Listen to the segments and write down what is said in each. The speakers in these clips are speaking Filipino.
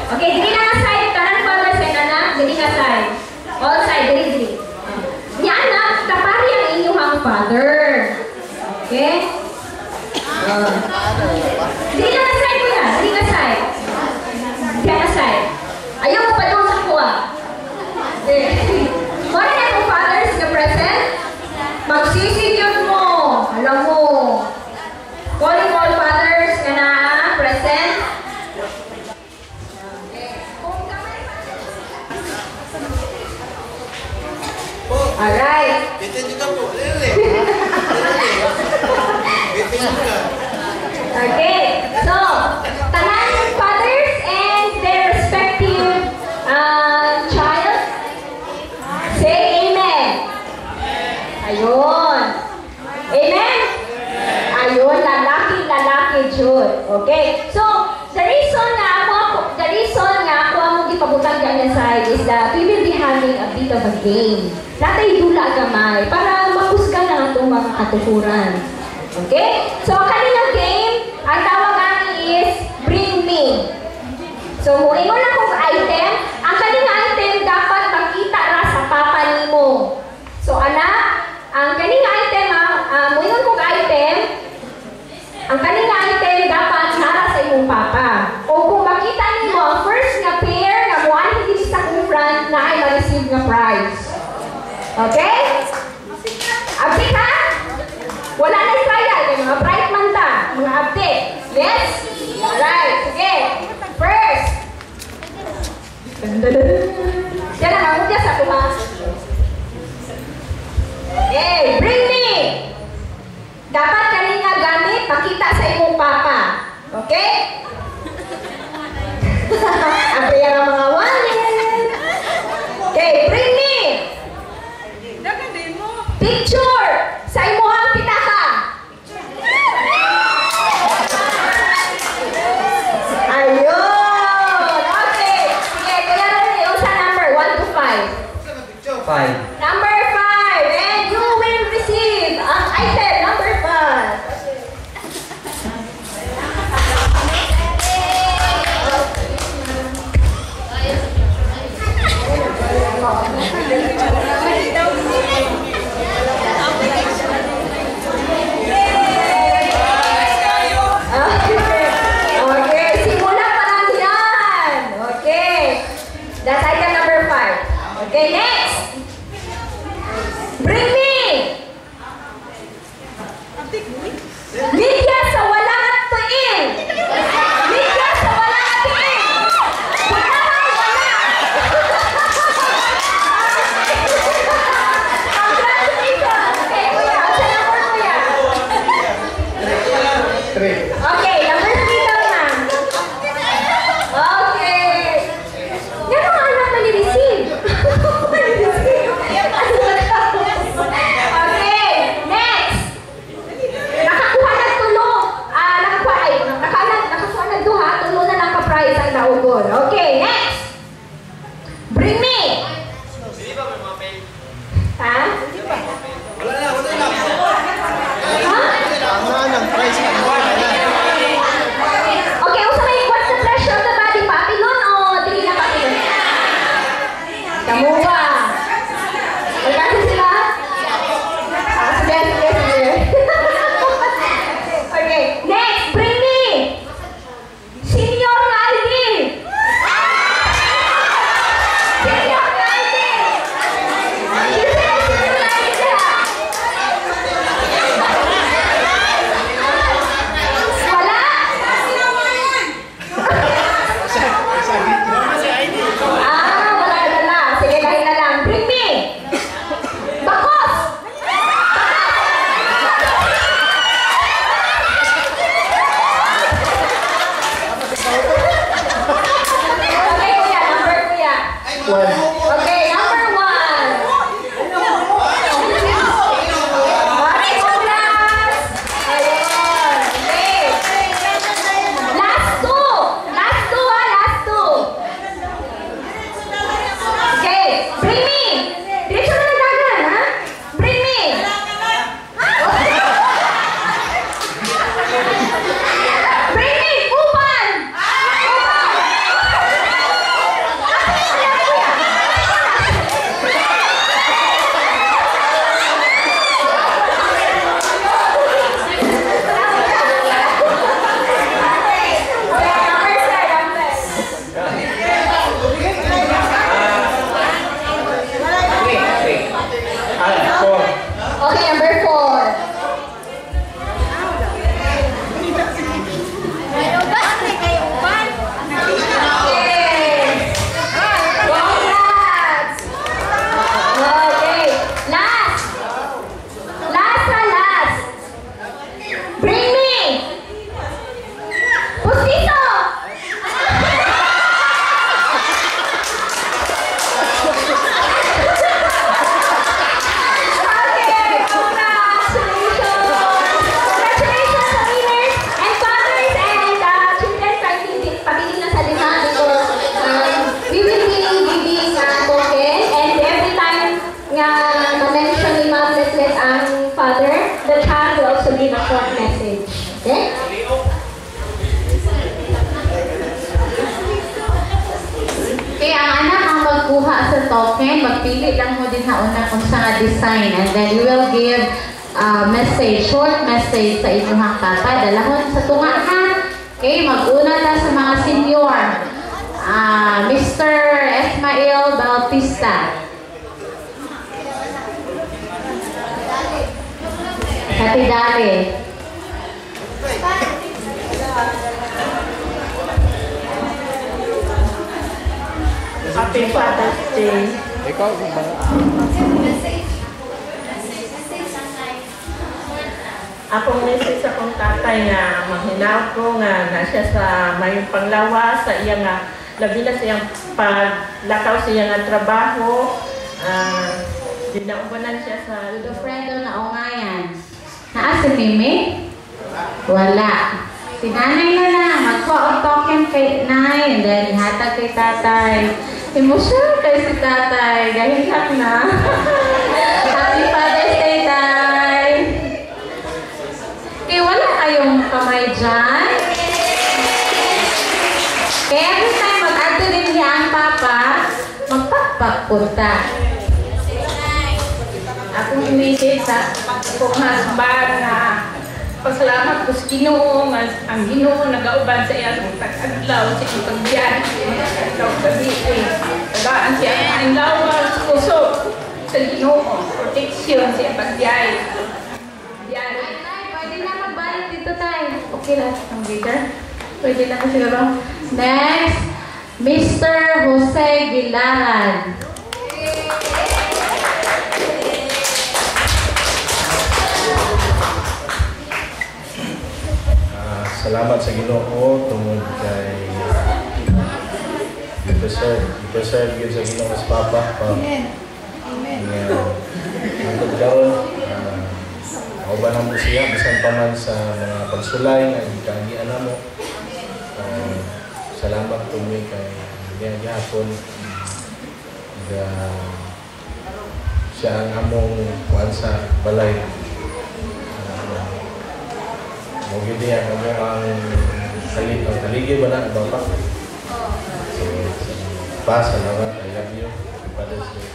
Okay, dili na side kanan father sa kanan, dili na side. All side, dili. Nya anak, kapari ang inyong father. Okay? Dili na side kuya, dili na side. Dili na side. Ayaw mo pa doon sa kuha. Mara na kung fathers na present, magsisigyon mo. Alam mo. Calling all fathers ka na present. Alright. Okay. So, tanan fathers and their respective child, say amen. Ayun. Amen? Ayun, lalaki, Jude. Okay? So, the reason nga ako ang gipabutang ganyan side is that we will be having a bit of a game. Natay dula gamay para mahusga na itong mga katukuran. Okay? So, ang kanilang game, ang tawagan is Bring Me. So, muingon na kong item. Ang kanilang item dapat makita ra sa papa nimo. So, anak, ang kanilang item, muingon kong item, ang kanilang item dapat nara sa imong papa. O kung makita nimo ang first nga pair nga muan hindi sa kong front na ay ma-receive nga prize. Okay? Update ha? Wala na trial. Mga bright man ta. Mga update. Yes? Alright. Sige. First. Yan ang mamudya sa kuma. Okay. Bring me. Dapat kanina gamit, pakita sa imong papa. Okay? Ang ang mga wallet. Okay. Bring me. Picture sa imuhang pitaka. Ayun. Okay. Sige, kuya Rene, usa number 1 to 5. 5. Number 5. And you will receive ang item number 5. short message. Okay? Okay, ang anak ang magkuha sa token, magpili lang mo din na una kung sa design, and then you will give message, short message sa inyong tata. Dalahon sa tunga ha. Okay, mag-una ta sa mga senior. Mr. Esmael Bautista. Hati Dali. Happy Father's Day. Ikaw, ba? Akong message sa akong tatay nga maghinaw ko nga na siya sa may panglawas sa iya nga labi na sa iyang paglakaw sa iya nga trabaho. Dinaubanan siya sa Godofredo na ungayan. Naa si Mimi? Wala. Si nanay na lang. Magkuha og token kay nay, and then ihatag kay tatay. Emosyonal kay si tatay. Gahiyak na. Happy Father's Day, tay! Okay, wala kayong kamay dyan. Kaya every time mag-ato din niya ang papa, magpapagpunta. akong inisip sa akong husband na pasalamat ko sa Ginoo nga ang Ginoo nagauban sa iya pag-adlaw sa iyang pagbiyahe sa gabi tagaan siya ang lawas puso sa Ginoo proteksyon sa iyang pagbiyahe. Pwede na magbalik dito tayo. Okay lang ang leader. Pwede na siguro. Next, Mr. Jose Gilaran. Salamat sa Ginoo tungod kay i-preserve yun sa Ginoo sa Papa. Amen. Amen. Ang daron, kauban na mo siya, bisan pa man sa mga pagsulay na ikagian na mo. Salamat tungod kay gihapon siya ang among kuan sa balay. Mungkin dia kamu ang kaligi ba na Bapak? So, pas, salamat. I love you. Father's Day.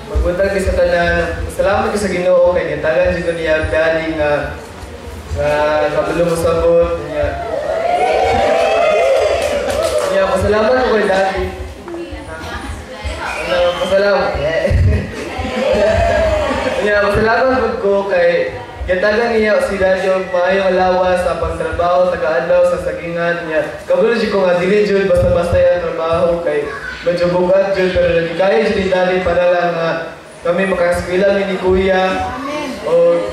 Magbuntag sa tanan. Salamat sa Ginoo kay gitagan jud niya dali nga kabalo mo sabot niya. Pasalamat ko kay Daddy. Pasalamat. Pasalamat ko kay gitagan niya si Daddy og maayong alawas sa pagtrabaho sa kaadlaw sa sagingan niya. Kabalo jud ko nga dili jud basta-basta yung trabaho kay medyo bugat jud pero nagikaya jud ni Daddy para lang kami makaskwela ni Kuya. Amen. O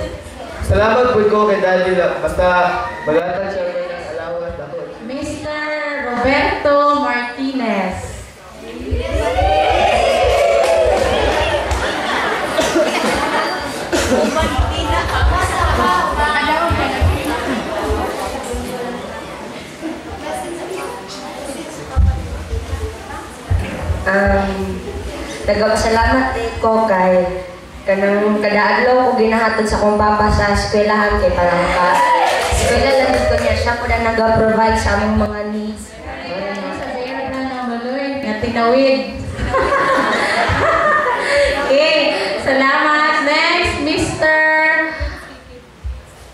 salamat po ko kay Daddy lang basta malatag siya ng alawas ako. Mr. Roberto Martinez. Nagpasalamat ko kay kanang kada adlaw ko ginahatod sa akong papa sa eskwelahan kay para eskwela lang ko niya siya ko na nag-provide sa among mga needs. Sabihin na ng baloy na tinawid. Okay, salamat. Next, Mr.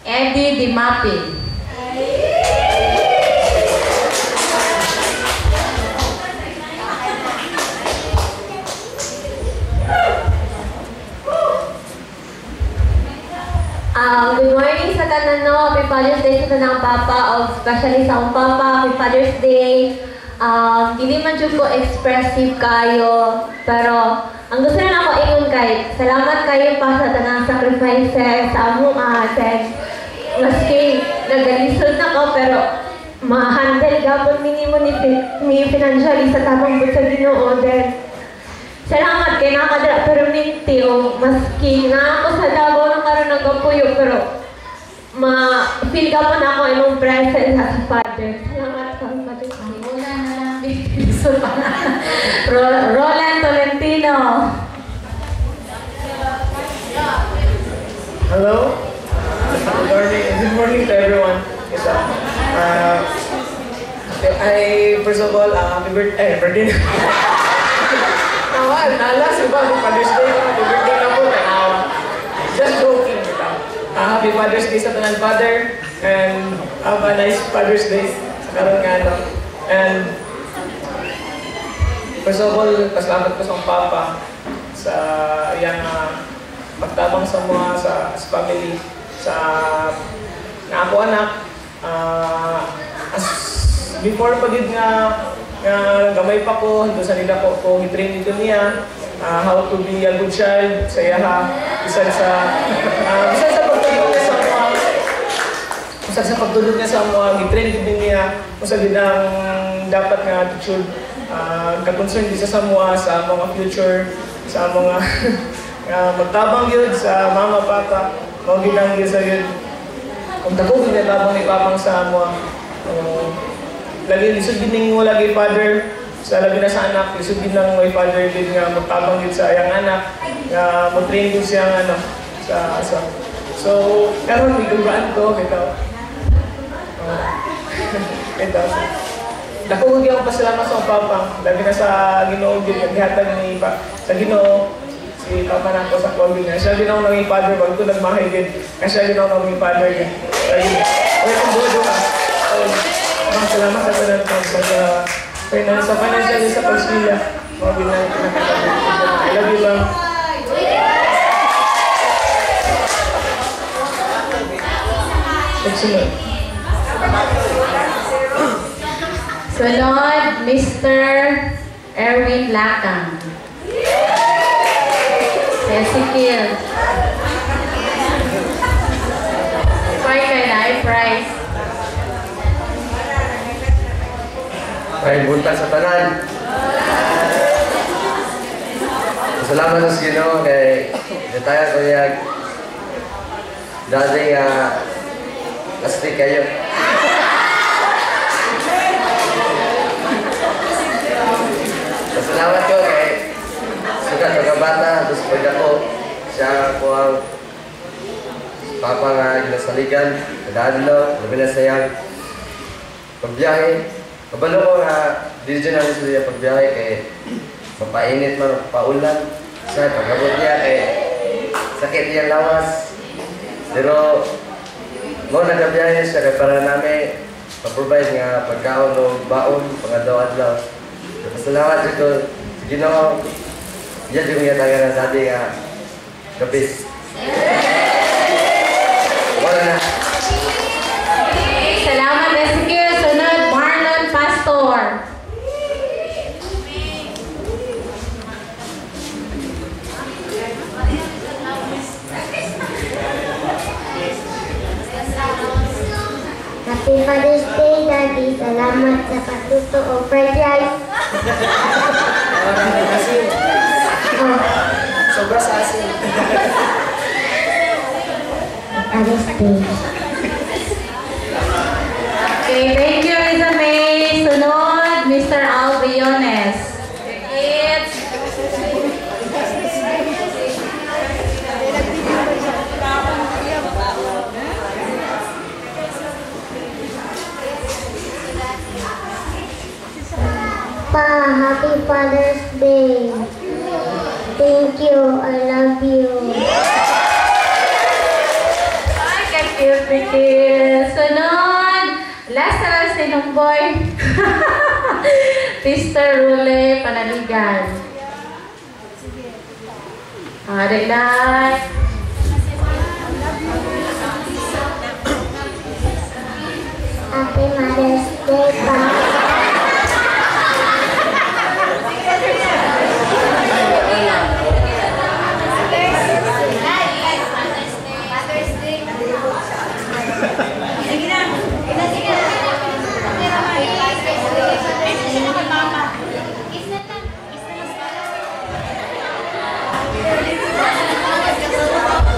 Eddie Dimapin. Good morning sa tanan no. Happy Father's Day sa tanang papa, especially sa akong papa. Happy Father's Day. Hindi man jud ko expressive kayo, pero ang gusto na ako ingon kay salamat kayo pa sa tanang sacrifices sa among aten. Maski nagalisod na ko pero ma-handle gapon minimo ni financially sa tamang bud sa Ginoo then salamat kay nakadra pero minti o maski na ako sa Davao ng karon nagapuyo pero ma-feel ka po na ako imong presence as a father. Salamat po, Father. Wala na lang, baby. So, Roland Tolentino. Hello. Good morning to everyone. Yes, first of all, happy birthday. Naman, alas, iba, Father's Day, happy birthday na po. Just joking. Happy Father's Day sa tanan Father, and have a nice Father's Day sa karon nga ano. And first of all, pasalamat ko sa akong papa sa iyang pagtabang sa mga sa family, sa ako anak. As before pa gid nga gamay pa ko, doon sa nila ko i-train dito niya how to be a good child sa iyaha, isa sa pagtulog niya sa mga i-train din niya usa gid ang dapat nga attitude ka-concern din sa mga future, sa mga magtabang yun sa mama, papa, mga ginang yun sa yun. Kung dako ginatabang ni papang sa mga lagi lisod din mo lagi father sa labi na sa anak, lisod din lang may father din nga magtabang yun sa ayang anak, nga mag-train din siyang ano, sa so, karon may gulbaan ko, ito. Dako ko yung pasalamat sa papa, labi na sa Ginoo din, naghatag ni sa Ginoo, si papa na ko sa COVID na. Siya din ako naging father, pag ito nagmahay din, kasi siya din ako naging father din. Okay, kung buo ka. Salamat sa tanan ko sa financial sa pagsilya. Mga ginang pinakatabi. I love you lang. Pagsunod. Sunod, Mr. Erwin Lakang. Ezekiel. Kaya kay na prize. Ay, buntag sa tanan. Salamat sa Ginoo kay tayo ko yung dating plastic kayo. Salamat ko kay sugat pagkabata, tapos pag ako, siya ko ang papa nga ginasaligan, nag-adlaw, labi na sayang pagbiyahe. Kabalo ko nga, di dyan namin sa iya pagbiyahe kay mapainit man, paulan. Sa pagkabot niya kay sakit niyang lawas. Pero, mo nagkabiyahe siya kay para namin ma-provide nga pagkaon o baon, pangadaw-adlaw. Salamat dito, Ginoo. Diyan yung yataga ng dati nga kapis. Wala na. Salamat, Ezekiel. Sunod, Marlon Pastor. Happy Father's Day, Daddy. Salamat sa patuto o fried rice. Sobra sa asin. Father's Day. Okay, thank you, Risa May. Sunod, Mr. Albriones. It's Pa, Happy Father's Day. Thank you. I love you. ay, kay Sunod, last na lang sinumboy. Mr. Rule Panaligan. Relax. Happy Mother's Day, Pa.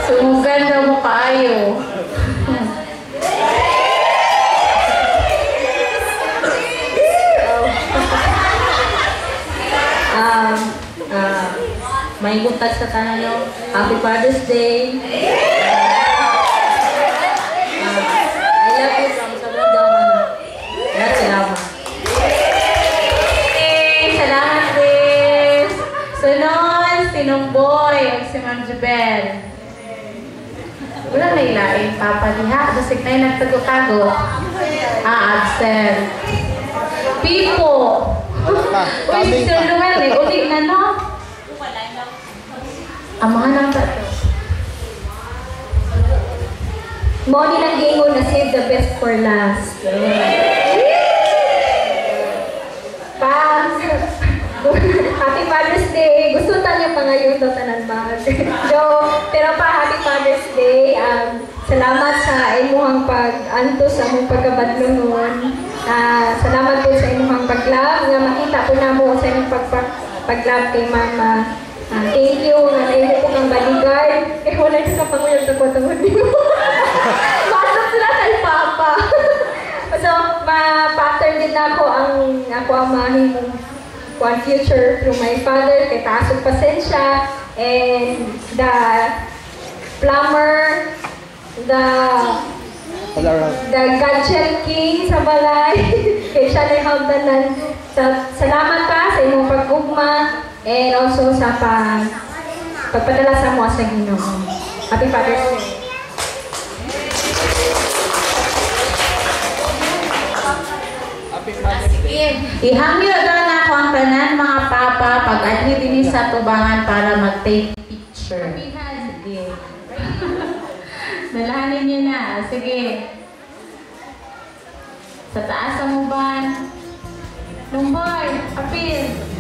Sumugan daw mo kaayo. may buntag sa tanan nyo. Happy Father's Day. I love you from sobrang daman. Salamat. Salamat, Chris. Sunod, Sinumboy, o si Ma'am Jubel. Wala na ilain, Papa diha. Basig na yung nagtago-tago. Absent. Pipo. Uy, si Sir Luel, eh. Uli na, no? Amahan lang ba ito? Moni ng gingon na save the best for last. Pa, Happy Father's Day. Gusto niyo pa ngayon daw tanan ba? Pero pa, Happy Father's Day. Salamat sa imuhang pag-anto sa mong pagkabadlungon. Salamat po sa imuhang pag-love. Nga makita po na mo sa inyong pag-love kay Mama. Thank you. Nanayin po kang bodyguard. Wala yung kapanguyag sa kwatangod mo. Masok sila kay Papa. So, ma-pattern din ako ang mahimong future through my father, kay taasog pasensya, and the plumber, the gadget king sa balay, kay siya na hagdanan. Salamat pa sa imong pag-ugma, and also sa pagpadala sa mo sa Ginoo. Happy Father's Day. Ihangyo daw na ako ang tanan mga papa pag-adhi din sa tubangan para mag-take picture. Sige. Dalahanin niyo na. Sige. Sa taas ang uban. Lumboy, apil.